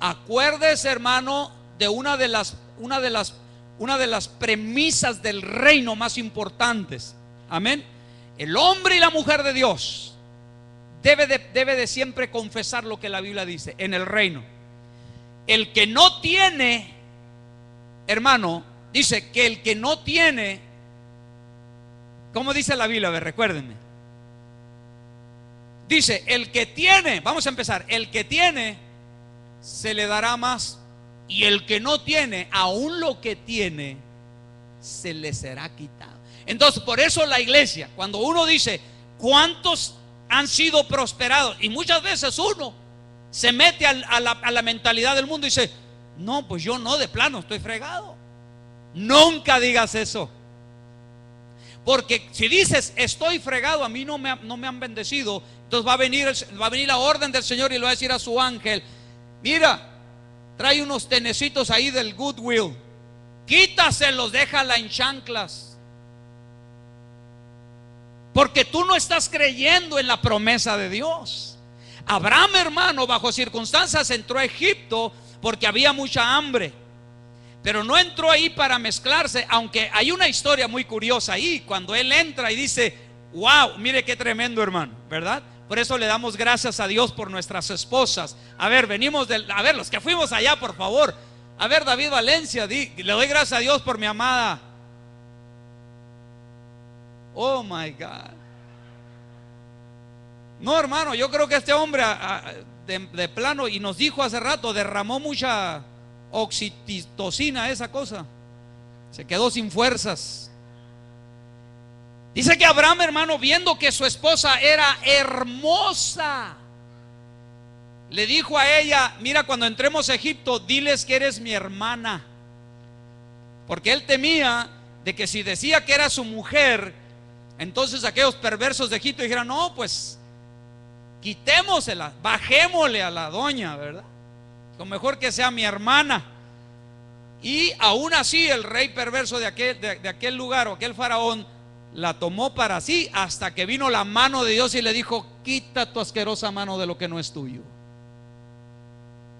Acuérdese, hermano, de una de las premisas del reino más importantes. Amén. El hombre y la mujer de Dios debe de siempre confesar lo que la Biblia dice en el reino. El que no tiene, hermano, dice que el que no tiene, ¿cómo dice la Biblia? A ver, recuérdenme. Dice, el que tiene, vamos a empezar, el que tiene se le dará más, y el que no tiene, aún lo que tiene, se le será quitado. Entonces, por eso la iglesia, cuando uno dice, ¿cuántos han sido prosperados? Y muchas veces uno se mete a la mentalidad del mundo y dice, no, pues yo no, de plano estoy fregado. Nunca digas eso, porque si dices estoy fregado, a mí no me han bendecido, Entonces va a venir la orden del Señor y le va a decir a su ángel: mira, trae unos tenecitos ahí del Goodwill, quítaselos, déjala en chanclas, porque tú no estás creyendo en la promesa de Dios. Abraham, hermano, bajo circunstancias entró a Egipto porque había mucha hambre, pero no entró ahí para mezclarse. Aunque hay una historia muy curiosa ahí, cuando él entra y dice: wow, mire qué tremendo, hermano, ¿verdad? Por eso le damos gracias a Dios por nuestras esposas. A ver, a ver, los que fuimos allá, por favor. A ver, David Valencia, le doy gracias a Dios por mi amada. Oh my God. No, hermano, yo creo que este hombre de plano, y nos dijo hace rato, derramó mucha oxitocina, esa cosa. Se quedó sin fuerzas. Dice que Abraham, hermano, viendo que su esposa era hermosa, le dijo a ella: mira, cuando entremos a Egipto, diles que eres mi hermana. Porque él temía de que si decía que era su mujer, entonces aquellos perversos de Egipto dijeran: no, pues quitémosela, bajémosle a la doña, ¿verdad? Lo mejor que sea mi hermana. Y aún así el rey perverso de aquel lugar, o aquel faraón, la tomó para sí, hasta que vino la mano de Dios y le dijo: quita tu asquerosa mano de lo que no es tuyo.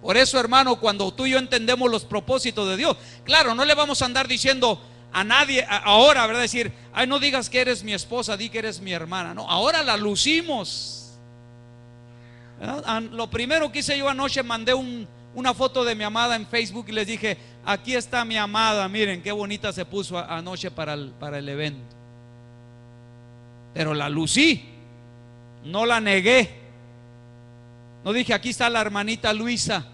Por eso, hermano, cuando tú y yo entendemos los propósitos de Dios, claro, no le vamos a andar diciendo a nadie ahora, ¿verdad? Decir: ay, no digas que eres mi esposa, di que eres mi hermana. No, ahora la lucimos, ¿verdad? Lo primero que hice yo anoche, mandé una foto de mi amada en Facebook y les dije: aquí está mi amada, miren qué bonita se puso anoche para el evento. Pero la lucí, no la negué. No dije: aquí está la hermanita Luisa.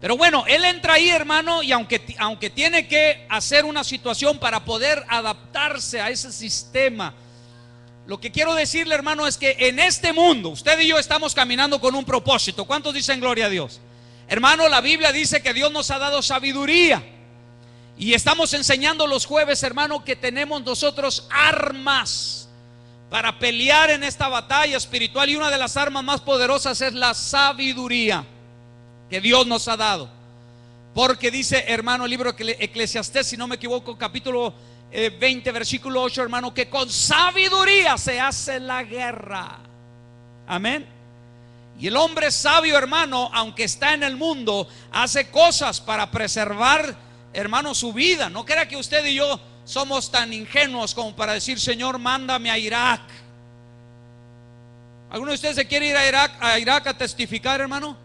Pero bueno, él entra ahí, hermano, y aunque tiene que hacer una situación para poder adaptarse a ese sistema, lo que quiero decirle, hermano, es que en este mundo usted y yo estamos caminando con un propósito. ¿Cuántos dicen gloria a Dios? Hermano, la Biblia dice que Dios nos ha dado sabiduría. Y estamos enseñando los jueves, hermano, que tenemos nosotros armas para pelear en esta batalla espiritual. Y una de las armas más poderosas es la sabiduría que Dios nos ha dado. Porque dice, hermano, el libro de Eclesiastés, si no me equivoco, capítulo 20, versículo 8, hermano, que con sabiduría se hace la guerra. Amén. Y el hombre sabio, hermano, aunque está en el mundo, hace cosas para preservar, hermano, su vida. No crea que usted y yo somos tan ingenuos como para decir: Señor, mándame a Irak. ¿Alguno de ustedes se quiere ir a Irak a testificar, hermano?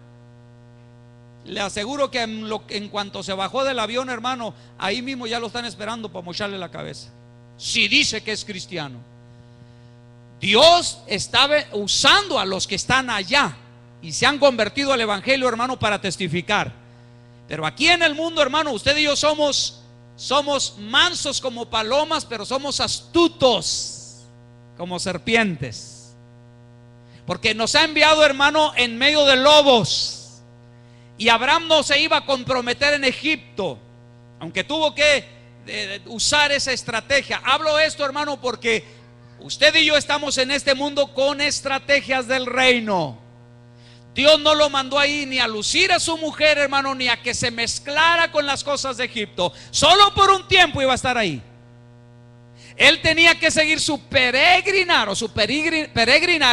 Le aseguro que en cuanto se bajó del avión, hermano, ahí mismo ya lo están esperando para mocharle la cabeza, si dice que es cristiano. Dios estaba usando a los que están allá y se han convertido al evangelio, hermano, para testificar. Pero aquí en el mundo, hermano, usted y yo somos mansos como palomas, pero somos astutos como serpientes. Porque nos ha enviado, hermano, en medio de lobos. Y Abraham no se iba a comprometer en Egipto, aunque tuvo que usar esa estrategia. Hablo esto, hermano, porque usted y yo estamos en este mundo con estrategias del reino. Dios no lo mandó ahí ni a lucir a su mujer, hermano, ni a que se mezclara con las cosas de Egipto. Solo por un tiempo iba a estar ahí. Él tenía que seguir su peregrinar,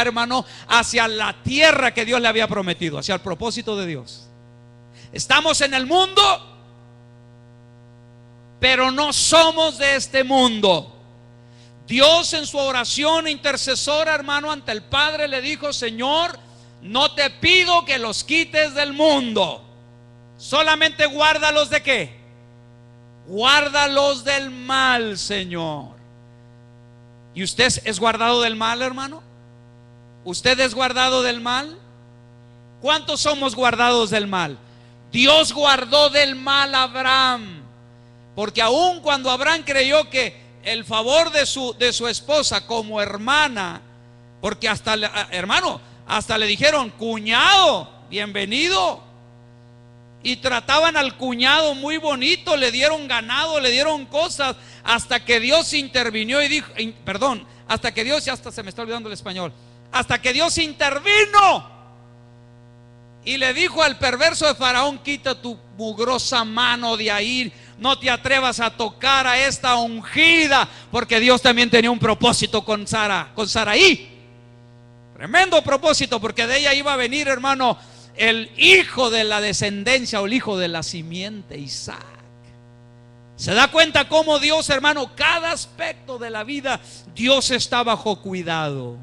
hermano, hacia la tierra que Dios le había prometido, hacia el propósito de Dios. Estamos en el mundo, pero no somos de este mundo. Dios, en su oración intercesora, hermano, ante el Padre, le dijo: Señor, no te pido que los quites del mundo, solamente guárdalos ¿de qué? Guárdalos del mal, Señor. ¿Y usted es guardado del mal, hermano? ¿Usted es guardado del mal? ¿Cuántos somos guardados del mal? Dios guardó del mal a Abraham, porque aun cuando Abraham creyó que el favor de su esposa como hermana, porque hasta, hermano, hasta le dijeron: cuñado, bienvenido. Y trataban al cuñado muy bonito, le dieron ganado, le dieron cosas, hasta que Dios intervinió y dijo, hasta que Dios, ya hasta se me está olvidando el español, hasta que Dios intervino y le dijo al perverso de Faraón: quita tu mugrosa mano de ahí, no te atrevas a tocar a esta ungida, porque Dios también tenía un propósito con Saraí. Tremendo propósito, porque de ella iba a venir, hermano, el hijo de la descendencia, o el hijo de la simiente, Isaac. ¿Se da cuenta cómo Dios, hermano, cada aspecto de la vida, Dios está bajo cuidado?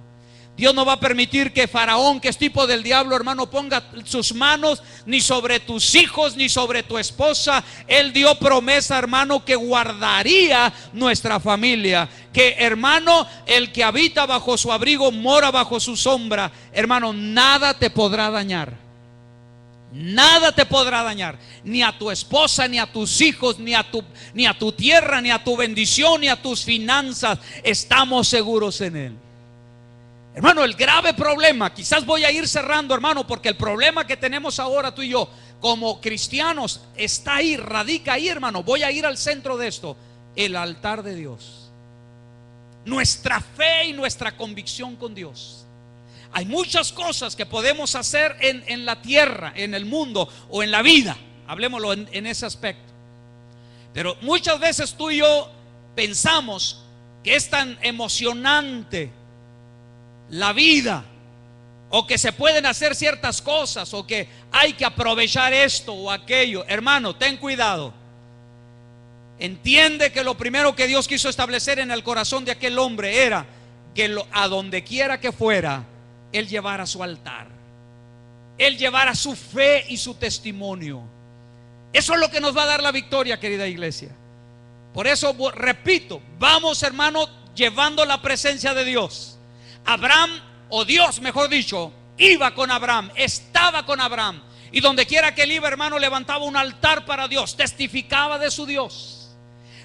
Dios no va a permitir que Faraón, que es tipo del diablo, hermano, ponga sus manos ni sobre tus hijos ni sobre tu esposa. Él dio promesa, hermano, que guardaría nuestra familia. Que, hermano, el que habita bajo su abrigo mora bajo su sombra. Hermano, nada te podrá dañar. Nada te podrá dañar, ni a tu esposa, ni a tus hijos, ni a tu tierra, ni a tu bendición, ni a tus finanzas. Estamos seguros en Él. Hermano, el grave problema, quizás voy a ir cerrando, hermano, porque el problema que tenemos ahora tú y yo como cristianos está ahí, radica ahí, hermano. Voy a ir al centro de esto: el altar de Dios. Nuestra fe y nuestra convicción con Dios. Hay muchas cosas que podemos hacer en la tierra, en el mundo o en la vida, hablemoslo en ese aspecto. Pero muchas veces tú y yo pensamos que es tan emocionante la vida, o que se pueden hacer ciertas cosas, o que hay que aprovechar esto o aquello. Hermano, ten cuidado. Entiende que lo primero que Dios quiso establecer en el corazón de aquel hombre era que a donde quiera que fuera, él llevara su altar, él llevara su fe y su testimonio. Eso es lo que nos va a dar la victoria, querida iglesia. Por eso repito, vamos, hermano, llevando la presencia de Dios. Abraham, o Dios mejor dicho, iba con Abraham, estaba con Abraham, y donde quiera que él iba, hermano, levantaba un altar para Dios, testificaba de su Dios.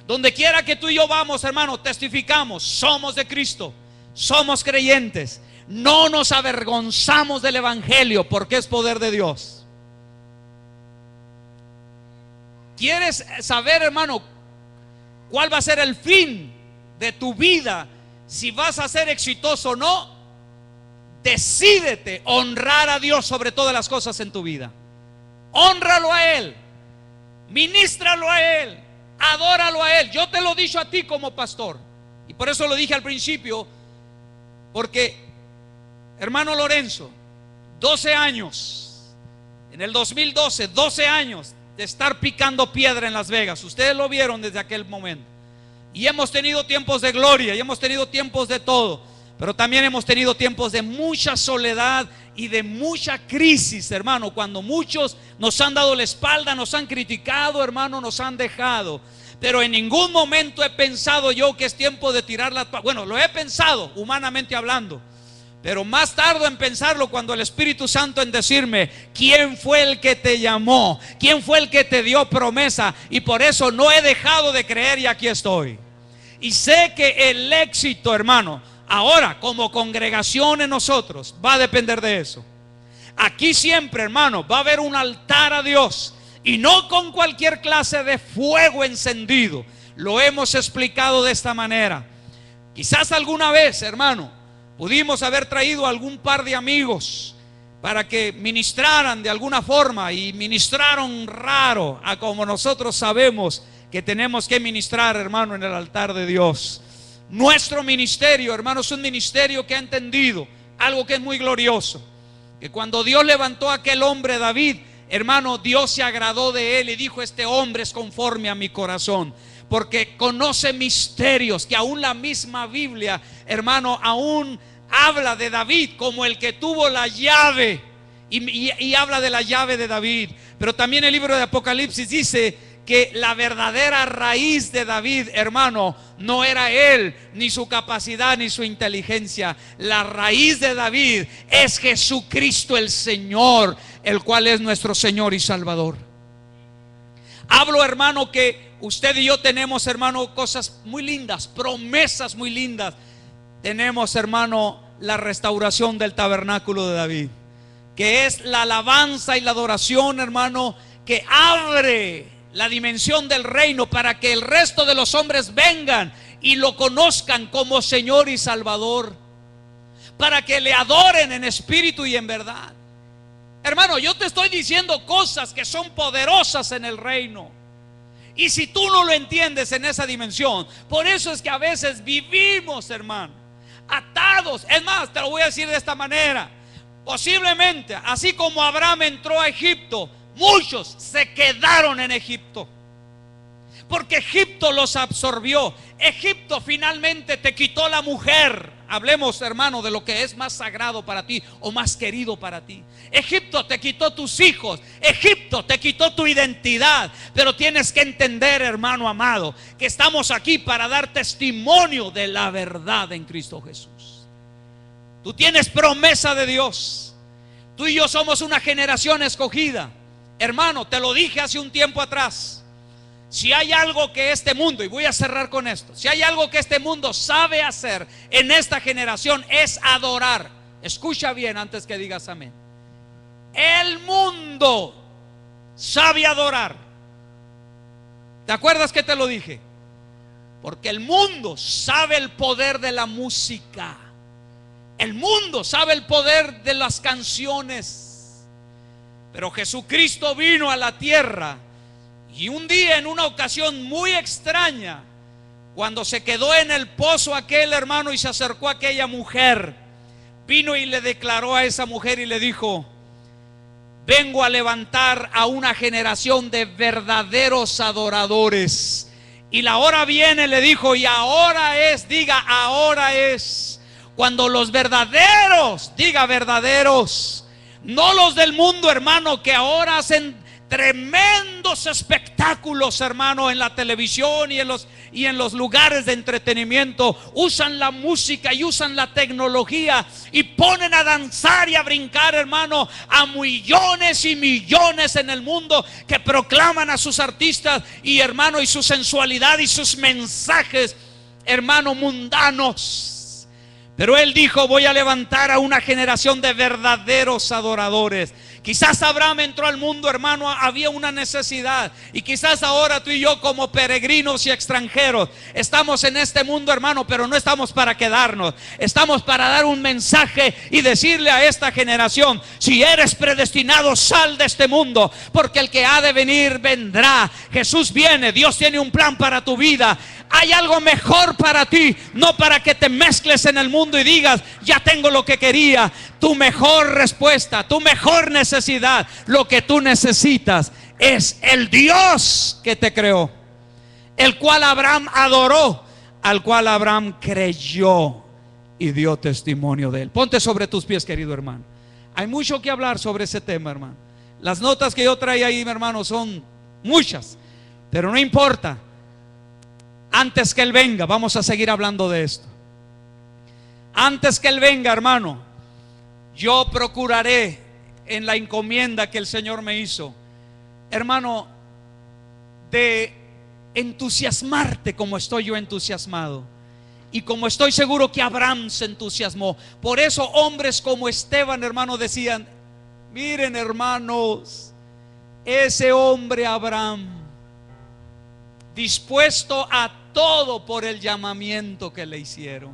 Donde quiera que tú y yo vamos, hermano, testificamos: somos de Cristo, somos creyentes, no nos avergonzamos del evangelio, porque es poder de Dios. ¿Quieres saber, hermano, cuál va a ser el fin de tu vida? Si vas a ser exitoso o no, decídete honrar a Dios sobre todas las cosas en tu vida. Hónralo a Él, ministralo a Él, adóralo a Él. Yo te lo he dicho a ti como pastor, y por eso lo dije al principio, porque, hermano Lorenzo, 12 años, en el 2012, 12 años de estar picando piedra en Las Vegas. Ustedes lo vieron desde aquel momento. Y hemos tenido tiempos de gloria, y hemos tenido tiempos de todo, pero también hemos tenido tiempos de mucha soledad y de mucha crisis, hermano, cuando muchos nos han dado la espalda, nos han criticado, hermano, nos han dejado. Pero en ningún momento he pensado yo que es tiempo de tirar la toalla. Bueno, lo he pensado, humanamente hablando, pero más tardo en pensarlo cuando el Espíritu Santo en decirme: ¿quién fue el que te llamó? ¿Quién fue el que te dio promesa? Y por eso no he dejado de creer, y aquí estoy. Y sé que el éxito, hermano, ahora como congregación en nosotros, va a depender de eso. Aquí siempre, hermano, va a haber un altar a Dios, y no con cualquier clase de fuego encendido. Lo hemos explicado de esta manera. Quizás alguna vez, hermano, pudimos haber traído algún par de amigos para que ministraran de alguna forma, y ministraron raro, a como nosotros sabemos que tenemos que ministrar, hermano, en el altar de Dios. Nuestro ministerio, hermano, es un ministerio que ha entendido algo que es muy glorioso: que cuando Dios levantó a aquel hombre David, hermano, Dios se agradó de él y dijo: este hombre es conforme a mi corazón, porque conoce misterios que aún la misma Biblia, hermano, aún habla de David como el que tuvo la llave, y habla de la llave de David. Pero también el libro de Apocalipsis dice que la verdadera raíz de David, hermano, no era él, ni su capacidad, ni su inteligencia. La raíz de David es Jesucristo el Señor, el cual es nuestro Señor y Salvador. Hablo, hermano, que usted y yo tenemos, hermano, cosas muy lindas, promesas muy lindas. Tenemos, hermano, la restauración del tabernáculo de David, que es la alabanza y la adoración, hermano, que abre la dimensión del reino para que el resto de los hombres vengan y lo conozcan como Señor y Salvador. para que le adoren en espíritu y en verdad. Hermano, yo te estoy diciendo cosas que son poderosas en el reino. Y si tú no lo entiendes en esa dimensión, por eso es que a veces vivimos, hermano, atados. Es más, te lo voy a decir de esta manera: posiblemente, así como Abraham entró a Egipto, muchos se quedaron en Egipto, porque Egipto los absorbió. Egipto finalmente te quitó la mujer. Hablemos, hermano, de lo que es más sagrado para ti o más querido para ti. Egipto te quitó tus hijos. Egipto te quitó tu identidad. Pero tienes que entender, hermano amado, que estamos aquí para dar testimonio de la verdad en Cristo Jesús. Tú tienes promesa de Dios. Tú y yo somos una generación escogida. Hermano, te lo dije hace un tiempo atrás. Si hay algo que este mundo, y voy a cerrar con esto, si hay algo que este mundo sabe hacer en esta generación, es adorar. Escucha bien antes que digas amén. El mundo sabe adorar. ¿Te acuerdas que te lo dije? Porque el mundo sabe el poder de la música. El mundo sabe el poder de las canciones. Pero Jesucristo vino a la tierra. Y un día, en una ocasión muy extraña, cuando se quedó en el pozo aquel, hermano, y se acercó a aquella mujer, vino y le declaró a esa mujer y le dijo: vengo a levantar a una generación de verdaderos adoradores. Y la hora viene, le dijo, y ahora es, diga, ahora es, cuando los verdaderos, diga verdaderos, no los del mundo, hermano, que ahora hacen tremendos espectáculos, hermano, en la televisión y en los lugares de entretenimiento. Usan la música y usan la tecnología y ponen a danzar y a brincar, hermano, a millones y millones en el mundo, que proclaman a sus artistas y, hermano, y su sensualidad y sus mensajes, hermano, mundanos. Pero él dijo: voy a levantar a una generación de verdaderos adoradores. Quizás Abraham entró al mundo, hermano, había una necesidad. Y quizás ahora tú y yo, como peregrinos y extranjeros, estamos en este mundo, hermano, pero no estamos para quedarnos. Estamos para dar un mensaje y decirle a esta generación: si eres predestinado, sal de este mundo, porque el que ha de venir vendrá. Jesús viene, Dios tiene un plan para tu vida. Hay algo mejor para ti, no para que te mezcles en el mundo y digas: ya tengo lo que quería. Tu mejor respuesta, tu mejor necesidad, lo que tú necesitas es el Dios que te creó, el cual Abraham adoró, al cual Abraham creyó y dio testimonio de él. Ponte sobre tus pies, querido hermano. Hay mucho que hablar sobre ese tema, hermano. Las notas que yo traía ahí, mi hermano, son muchas, pero no importa. Antes que Él venga, vamos a seguir hablando de esto. Antes que Él venga, hermano, yo procuraré, en la encomienda que el Señor me hizo, hermano, de entusiasmarte como estoy yo entusiasmado, y como estoy seguro que Abraham se entusiasmó. Por eso hombres como Esteban, hermano, decían: miren, hermanos, ese hombre Abraham, dispuesto a todo por el llamamiento que le hicieron,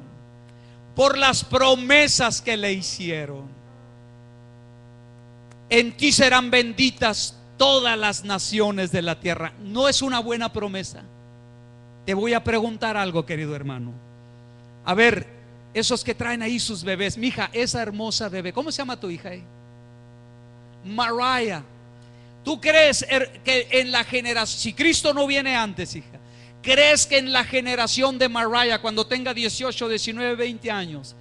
por las promesas que le hicieron. En ti serán benditas todas las naciones de la tierra. ¿No es una buena promesa? Te voy a preguntar algo, querido hermano. A ver, esos que traen ahí sus bebés, mi hija, esa hermosa bebé, ¿cómo se llama tu hija ahí? Mariah. ¿Tú crees que en la generación, si Cristo no viene antes, hija, crees que en la generación de Mariah, cuando tenga 18, 19, 20 años,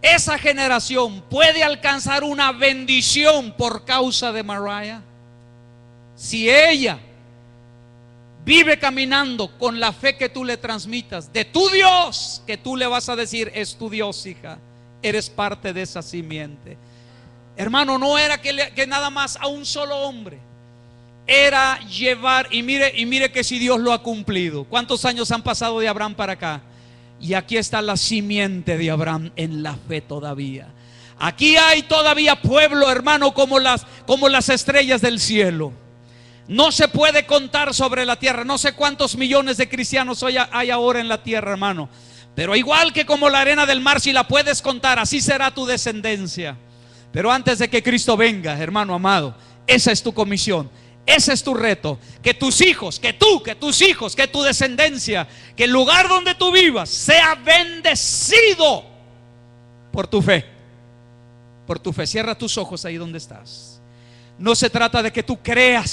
esa generación puede alcanzar una bendición por causa de Mariah? Si ella vive caminando con la fe que tú le transmitas de tu Dios, que tú le vas a decir: es tu Dios, hija, eres parte de esa simiente. Hermano, no era que nada más a un solo hombre, era llevar, y mire que si Dios lo ha cumplido. ¿Cuántos años han pasado de Abraham para acá? Y aquí está la simiente de Abraham en la fe todavía. Aquí hay todavía pueblo, hermano, como las estrellas del cielo. No se puede contar sobre la tierra. No sé cuántos millones de cristianos hay ahora en la tierra, hermano, Pero igual que como la arena del mar, si la puedes contar, así será tu descendencia. Pero antes de que Cristo venga, hermano amado, esa es tu comisión, ese es tu reto. Que tus hijos, que tus hijos, que tu descendencia, que el lugar donde tú vivas sea bendecido por tu fe. Por tu fe. Cierra tus ojos ahí donde estás. No se trata de que tú creas